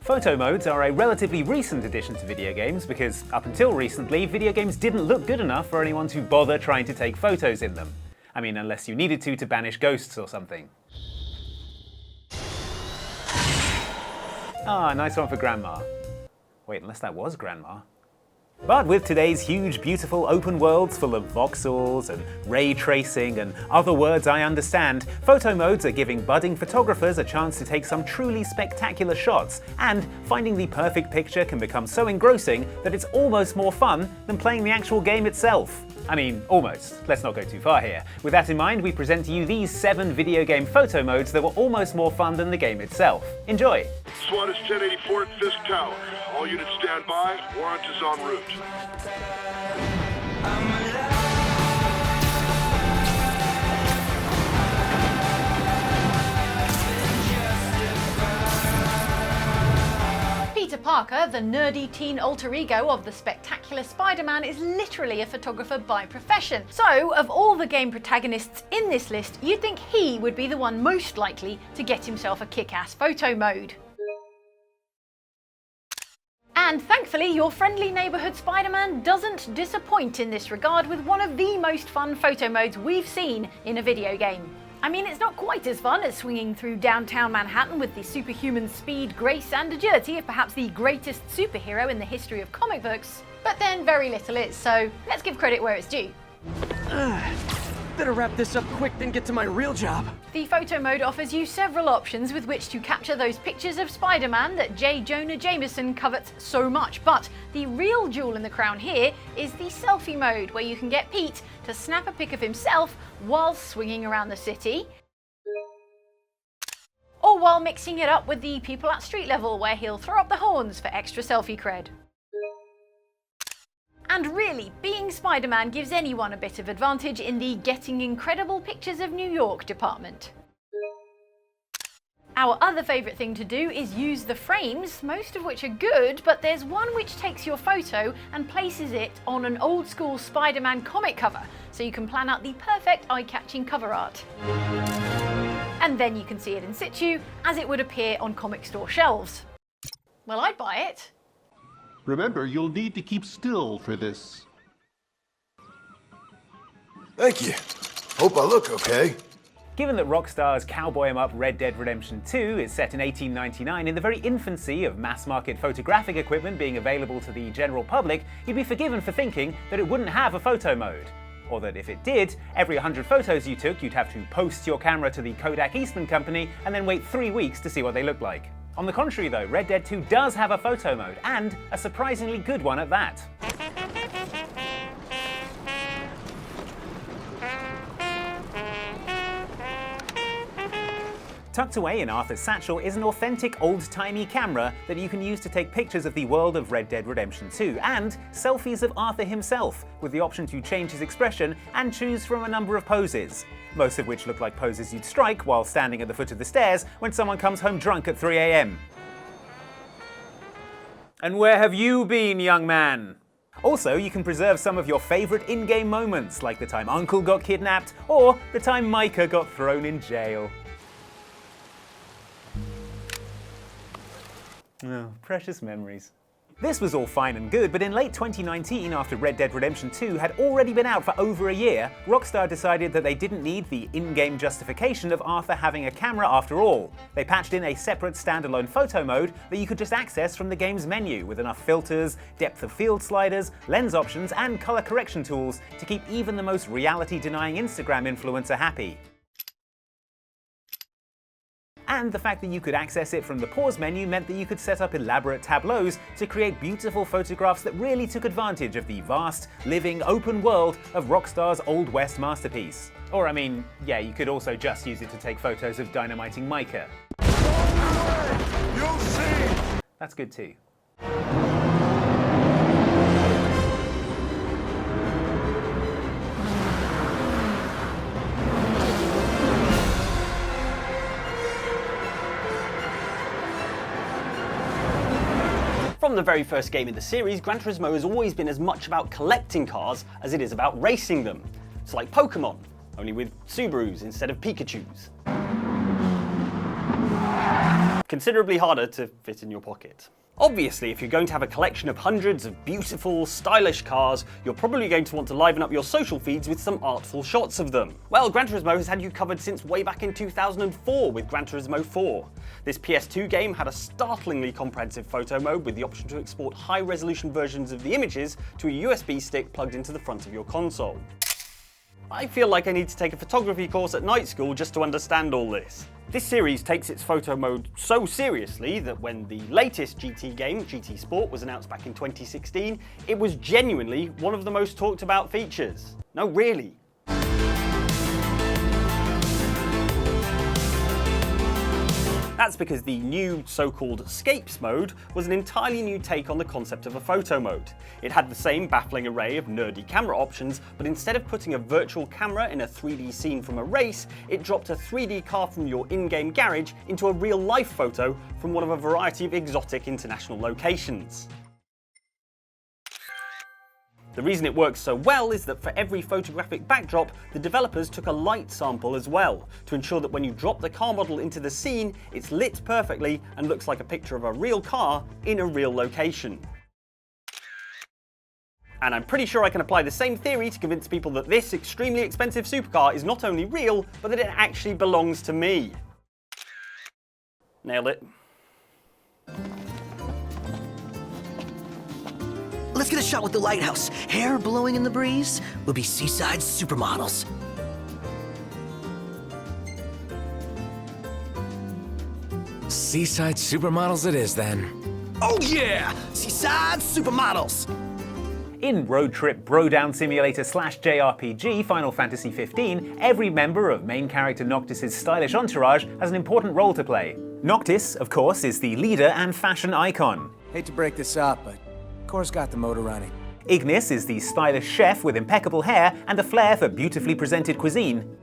Photo modes are a relatively recent addition to video games because, up until recently, video games didn't look good enough for anyone to bother trying to take photos in them. I mean, unless you needed to banish ghosts or something. Ah, nice one for Grandma. Wait, unless that was Grandma. But with today's huge, beautiful open worlds full of voxels and ray tracing and other words I understand, photo modes are giving budding photographers a chance to take some truly spectacular shots, and finding the perfect picture can become so engrossing that it's almost more fun than playing the actual game itself. I mean, almost. Let's not go too far here. With that in mind, we present to you these 7 video game photo modes that were almost more fun than the game itself. Enjoy! SWAT is 1084 at Fisk Tower. All units stand by. Warrant is en route. Peter Parker, the nerdy teen alter ego of the spectacular Spider-Man, is literally a photographer by profession. So, of all the game protagonists in this list, you'd think he would be the one most likely to get himself a kick-ass photo mode. And thankfully, your friendly neighbourhood Spider-Man doesn't disappoint in this regard with one of the most fun photo modes we've seen in a video game. I mean, it's not quite as fun as swinging through downtown Manhattan with the superhuman speed, grace and agility of perhaps the greatest superhero in the history of comic books, but then very little is, so let's give credit where it's due. Better wrap this up quick than get to my real job. The photo mode offers you several options with which to capture those pictures of Spider-Man that J. Jonah Jameson covets so much, but the real jewel in the crown here is the selfie mode, where you can get Pete to snap a pic of himself while swinging around the city, or while mixing it up with the people at street level, where he'll throw up the horns for extra selfie cred. And really, being Spider-Man gives anyone a bit of advantage in the getting incredible pictures of New York department. Our other favourite thing to do is use the frames, most of which are good, but there's one which takes your photo and places it on an old school Spider-Man comic cover, so you can plan out the perfect eye-catching cover art. And then you can see it in situ, as it would appear on comic store shelves. Well, I'd buy it. Remember, you'll need to keep still for this. Thank you. Hope I look okay. Given that Rockstar's cowboy 'em up Red Dead Redemption 2 is set in 1899 in the very infancy of mass-market photographic equipment being available to the general public, you'd be forgiven for thinking that it wouldn't have a photo mode. Or that if it did, every 100 photos you took, you'd have to post your camera to the Kodak Eastman Company and then wait 3 weeks to see what they look like. On the contrary though, Red Dead 2 does have a photo mode, and a surprisingly good one at that. Tucked away in Arthur's satchel is an authentic old-timey camera that you can use to take pictures of the world of Red Dead Redemption 2, and selfies of Arthur himself, with the option to change his expression and choose from a number of poses, most of which look like poses you'd strike while standing at the foot of the stairs when someone comes home drunk at 3 AM. And where have you been, young man? Also, you can preserve some of your favourite in-game moments, like the time Uncle got kidnapped, or the time Micah got thrown in jail. Oh, precious memories. This was all fine and good, but in late 2019, after Red Dead Redemption 2 had already been out for over a year, Rockstar decided that they didn't need the in-game justification of Arthur having a camera after all. They patched in a separate standalone photo mode that you could just access from the game's menu, with enough filters, depth of field sliders, lens options, and color correction tools to keep even the most reality-denying Instagram influencer happy. And the fact that you could access it from the pause menu meant that you could set up elaborate tableaus to create beautiful photographs that really took advantage of the vast, living, open world of Rockstar's Old West masterpiece. Or I mean, yeah, you could also just use it to take photos of dynamiting Micah. You'll see! That's good too. From the very first game in the series, Gran Turismo has always been as much about collecting cars as it is about racing them. It's like Pokemon, only with Subarus instead of Pikachus. considerably harder to fit in your pocket. Obviously, if you're going to have a collection of hundreds of beautiful, stylish cars, you're probably going to want to liven up your social feeds with some artful shots of them. Well, Gran Turismo has had you covered since way back in 2004 with Gran Turismo 4. This PS2 game had a startlingly comprehensive photo mode with the option to export high-resolution versions of the images to a USB stick plugged into the front of your console. I feel like I need to take a photography course at night school just to understand all this. This series takes its photo mode so seriously that when the latest GT game, GT Sport, was announced back in 2016, it was genuinely one of the most talked about features. No, really. That's because the new so-called Scapes mode was an entirely new take on the concept of a photo mode. It had the same baffling array of nerdy camera options, but instead of putting a virtual camera in a 3D scene from a race, it dropped a 3D car from your in-game garage into a real-life photo from one of a variety of exotic international locations. The reason it works so well is that for every photographic backdrop, the developers took a light sample as well, to ensure that when you drop the car model into the scene, it's lit perfectly and looks like a picture of a real car in a real location. And I'm pretty sure I can apply the same theory to convince people that this extremely expensive supercar is not only real, but that it actually belongs to me. Nailed it. Let's get a shot with the lighthouse. Hair blowing in the breeze. We'll be seaside supermodels. Seaside supermodels it is then. Oh yeah! Seaside supermodels! In Road Trip Bro-Down Simulator / JRPG Final Fantasy XV, every member of main character Noctis' stylish entourage has an important role to play. Noctis, of course, is the leader and fashion icon. Hate to break this up, but Core's got the motor running. Ignis is the stylish chef with impeccable hair and a flair for beautifully presented cuisine.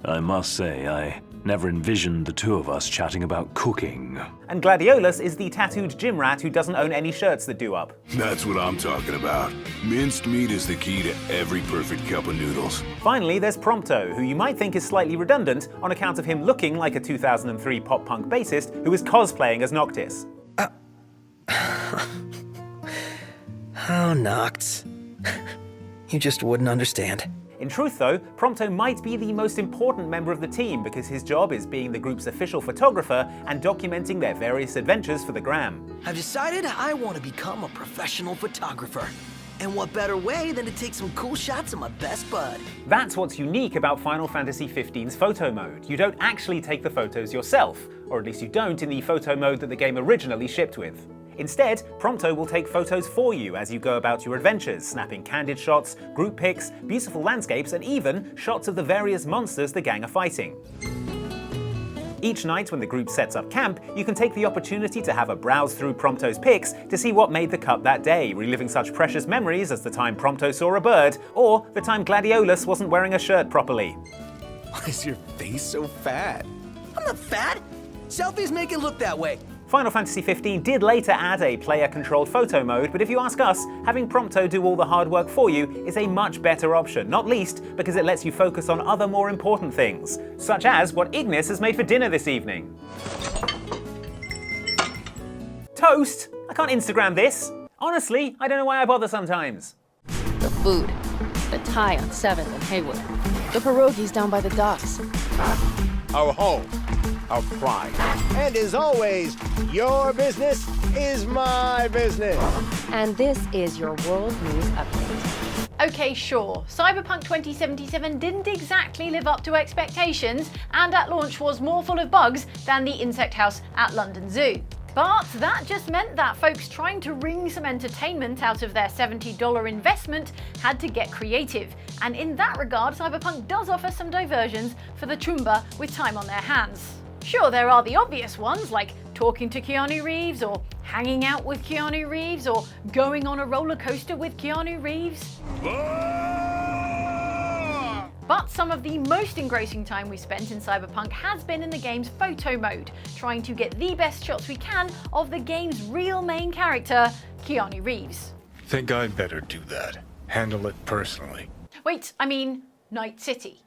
I must say, I never envisioned the two of us chatting about cooking. And Gladiolus is the tattooed gym rat who doesn't own any shirts that do up. That's what I'm talking about. Minced meat is the key to every perfect cup of noodles. Finally, there's Prompto, who you might think is slightly redundant on account of him looking like a 2003 pop-punk bassist who is cosplaying as Noctis. Oh, Noct. You just wouldn't understand. In truth though, Prompto might be the most important member of the team because his job is being the group's official photographer and documenting their various adventures for the gram. I've decided I want to become a professional photographer. And what better way than to take some cool shots of my best bud? That's what's unique about Final Fantasy XV's photo mode. You don't actually take the photos yourself, or at least you don't in the photo mode that the game originally shipped with. Instead, Prompto will take photos for you as you go about your adventures, snapping candid shots, group pics, beautiful landscapes, and even shots of the various monsters the gang are fighting. Each night when the group sets up camp, you can take the opportunity to have a browse through Prompto's pics to see what made the cut that day, reliving such precious memories as the time Prompto saw a bird, or the time Gladiolus wasn't wearing a shirt properly. Why is your face so fat? I'm not fat. Selfies make it look that way. Final Fantasy XV did later add a player-controlled photo mode, but if you ask us, having Prompto do all the hard work for you is a much better option, not least because it lets you focus on other more important things, such as what Ignis has made for dinner this evening. Toast? I can't Instagram this. Honestly, I don't know why I bother sometimes. The food. The Thai on 7th and Haywood. The pierogies down by the docks. Our home. Our pride. And as always, your business is my business. And this is your World News Update. Okay, sure, Cyberpunk 2077 didn't exactly live up to expectations, and at launch was more full of bugs than the insect house at London Zoo. But that just meant that folks trying to wring some entertainment out of their $70 investment had to get creative. And in that regard, Cyberpunk does offer some diversions for the Chumba with time on their hands. Sure, there are the obvious ones, like talking to Keanu Reeves, or hanging out with Keanu Reeves, or going on a roller coaster with Keanu Reeves. But some of the most engrossing time we spent in Cyberpunk has been in the game's photo mode, trying to get the best shots we can of the game's real main character, Keanu Reeves. Think I'd better do that. Handle it personally. Wait, I mean, Night City.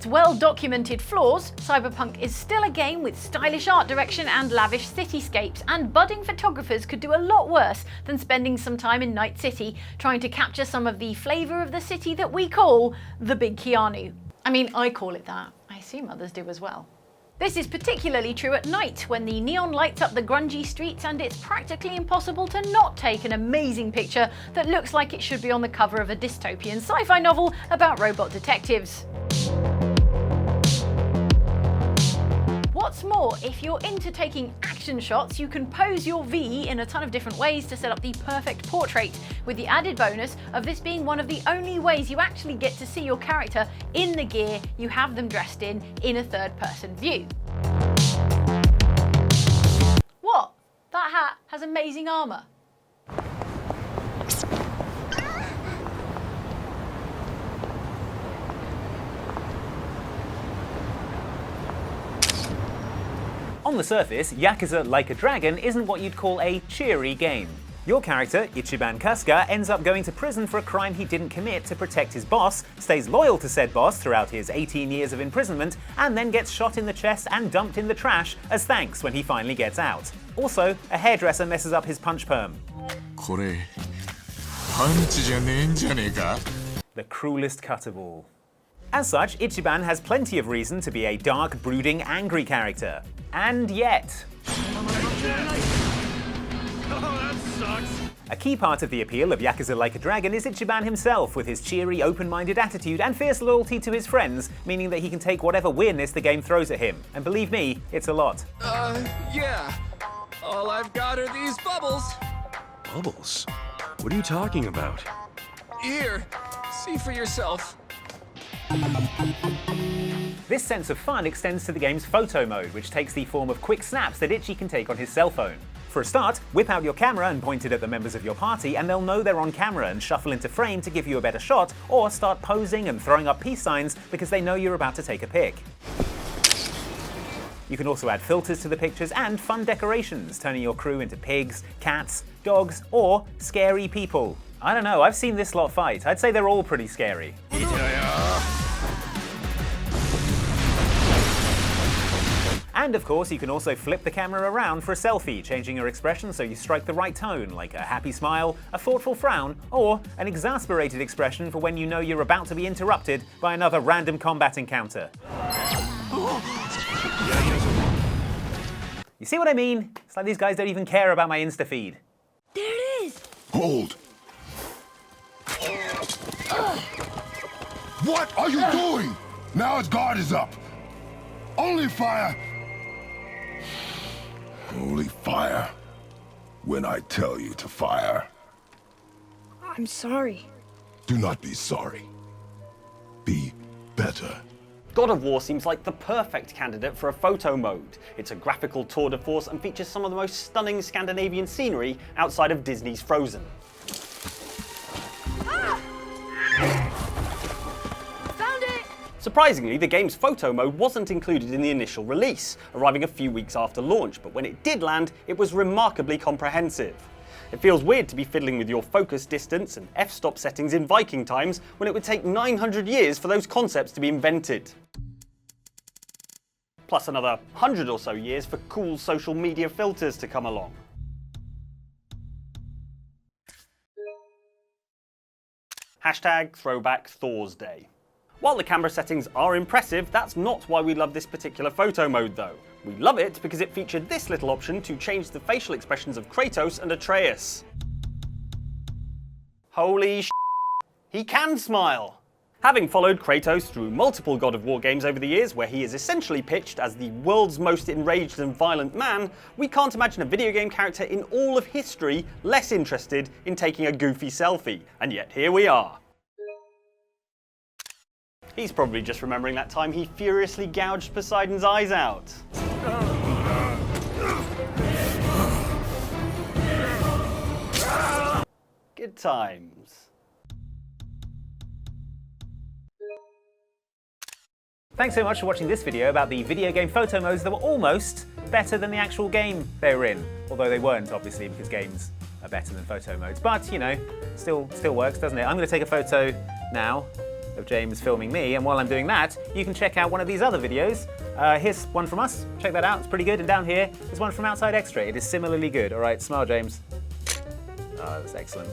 its well-documented flaws, Cyberpunk is still a game with stylish art direction and lavish cityscapes, and budding photographers could do a lot worse than spending some time in Night City trying to capture some of the flavour of the city that we call the Big Keanu. I mean, I call it that. I assume others do as well. This is particularly true at night, when the neon lights up the grungy streets and it's practically impossible to not take an amazing picture that looks like it should be on the cover of a dystopian sci-fi novel about robot detectives. What's more, if you're into taking action shots, you can pose your V in a ton of different ways to set up the perfect portrait, with the added bonus of this being one of the only ways you actually get to see your character in the gear you have them dressed in a third-person view. What? That hat has amazing armour. On the surface, Yakuza Like a Dragon isn't what you'd call a cheery game. Your character, Ichiban Kasuga, ends up going to prison for a crime he didn't commit to protect his boss, stays loyal to said boss throughout his 18 years of imprisonment, and then gets shot in the chest and dumped in the trash as thanks when he finally gets out. Also, a hairdresser messes up his punch perm. The cruelest cut of all. As such, Ichiban has plenty of reason to be a dark, brooding, angry character. And yet... A key part of the appeal of Yakuza Like a Dragon is Ichiban himself, with his cheery, open-minded attitude and fierce loyalty to his friends, meaning that he can take whatever weirdness the game throws at him. And believe me, it's a lot. Yeah. All I've got are these bubbles. Bubbles? What are you talking about? Here, see for yourself. This sense of fun extends to the game's photo mode, which takes the form of quick snaps that Ichi can take on his cell phone. For a start, whip out your camera and point it at the members of your party, and they'll know they're on camera and shuffle into frame to give you a better shot, or start posing and throwing up peace signs because they know you're about to take a pic. You can also add filters to the pictures and fun decorations, turning your crew into pigs, cats, dogs, or scary people. I don't know, I've seen this lot fight. I'd say they're all pretty scary. And of course, you can also flip the camera around for a selfie, changing your expression so you strike the right tone, like a happy smile, a thoughtful frown, or an exasperated expression for when you know you're about to be interrupted by another random combat encounter. You see what I mean? It's like these guys don't even care about my Insta feed. There it is! Hold! What are you doing? Now his guard is up. Only fire. Only fire when I tell you to fire. I'm sorry. Do not be sorry. Be better. God of War seems like the perfect candidate for a photo mode. It's a graphical tour de force and features some of the most stunning Scandinavian scenery outside of Disney's Frozen. Surprisingly, the game's photo mode wasn't included in the initial release, arriving a few weeks after launch, but when it did land, it was remarkably comprehensive. It feels weird to be fiddling with your focus distance and f-stop settings in Viking times when it would take 900 years for those concepts to be invented. Plus another 100 or so years for cool social media filters to come along. Hashtag Throwback Thor's Day. While the camera settings are impressive, that's not why we love this particular photo mode though. We love it because it featured this little option to change the facial expressions of Kratos and Atreus. Holy sh**, he can smile! Having followed Kratos through multiple God of War games over the years, where he is essentially pitched as the world's most enraged and violent man, we can't imagine a video game character in all of history less interested in taking a goofy selfie, and yet here we are. He's probably just remembering that time he furiously gouged Poseidon's eyes out. Good times. Thanks so much for watching this video about the video game photo modes that were almost better than the actual game they were in. Although they weren't, obviously, because games are better than photo modes. But, you know, still works, doesn't it? I'm going to take a photo now of James filming me, and while I'm doing that, you can check out one of these other videos. Here's one from us, check that out, it's pretty good, and down here is one from Outside Extra. It is similarly good. All right, smile, James. Oh, that's excellent.